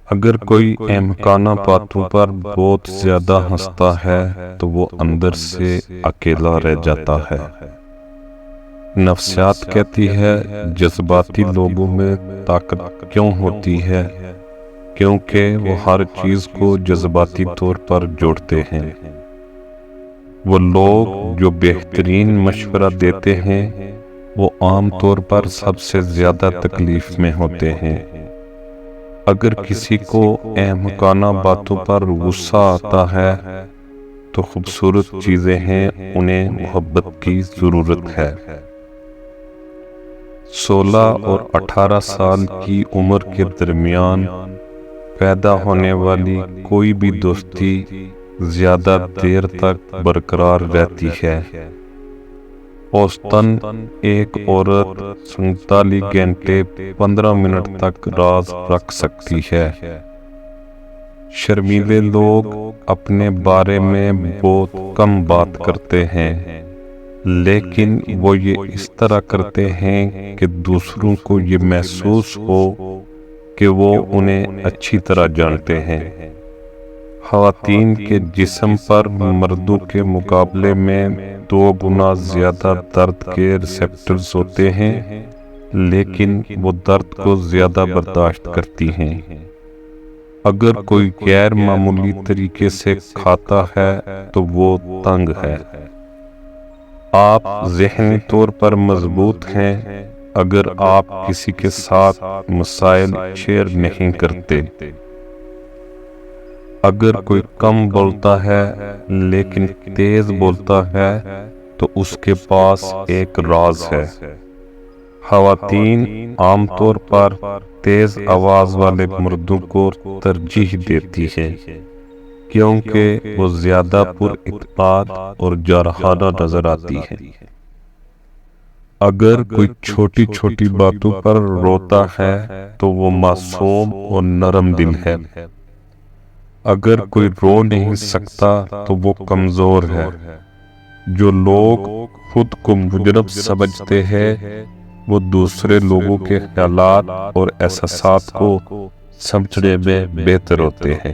اگر کوئی احمقانہ باتوں پر بہت زیادہ ہنستا ہے تو وہ اندر سے اکیلا رہ جاتا ہے۔ نفسیات کہتی ہے جذباتی لوگوں میں طاقت کیوں ہوتی ہے؟ کیونکہ وہ ہر چیز کو جذباتی طور پر جوڑتے ہیں۔ وہ لوگ جو بہترین مشورہ دیتے ہیں وہ عام طور پر سب سے زیادہ تکلیف میں ہوتے ہیں۔ اگر کسی کو احمقانہ باتوں پر غصہ آتا ہے تو خوبصورت چیزیں ہیں، انہیں محبت کی ضرورت ہے۔ 16 اور 18 سال کی عمر کے درمیان پیدا ہونے والی کوئی بھی دوستی زیادہ دیر تک برقرار رہتی ہے۔ اوسطاً ایک عورت 47 گھنٹے 15 منٹ تک راز رکھ سکتی ہے۔ شرمیلے لوگ اپنے بارے میں بہت کم بات کرتے ہیں، لیکن وہ یہ اس طرح کرتے ہیں کہ دوسروں کو یہ محسوس ہو کہ وہ انہیں اچھی طرح جانتے ہیں۔ خواتین کے جسم پر مردوں کے مقابلے میں 2 گنا زیادہ درد کے ریسپٹرز ہوتے ہیں، لیکن وہ درد کو زیادہ برداشت کرتی ہیں۔ اگر کوئی غیر معمولی طریقے سے کھاتا ہے تو وہ تنگ ہے۔ آپ ذہنی طور پر مضبوط ہیں اگر آپ کسی کے ساتھ مسائل شیئر نہیں کرتے۔ اگر کوئی کم بولتا ہے لیکن تیز بولتا ہے تو اس کے پاس ایک راز ہے۔ خواتین عام طور پر تیز آواز والے مردوں کو ترجیح دیتی ہیں کیونکہ وہ زیادہ پر اعتماد اور جارحانہ نظر آتی ہیں۔ اگر کوئی چھوٹی چھوٹی باتوں پر روتا ہے تو وہ معصوم اور نرم دل ہے۔ اگر کوئی رو نہیں سکتا تو وہ کمزور ہے۔ جو لوگ خود کو مجرم سمجھتے ہیں وہ دوسرے لوگوں کے خیالات اور احساسات کو سمجھنے میں بہتر ہوتے ہیں۔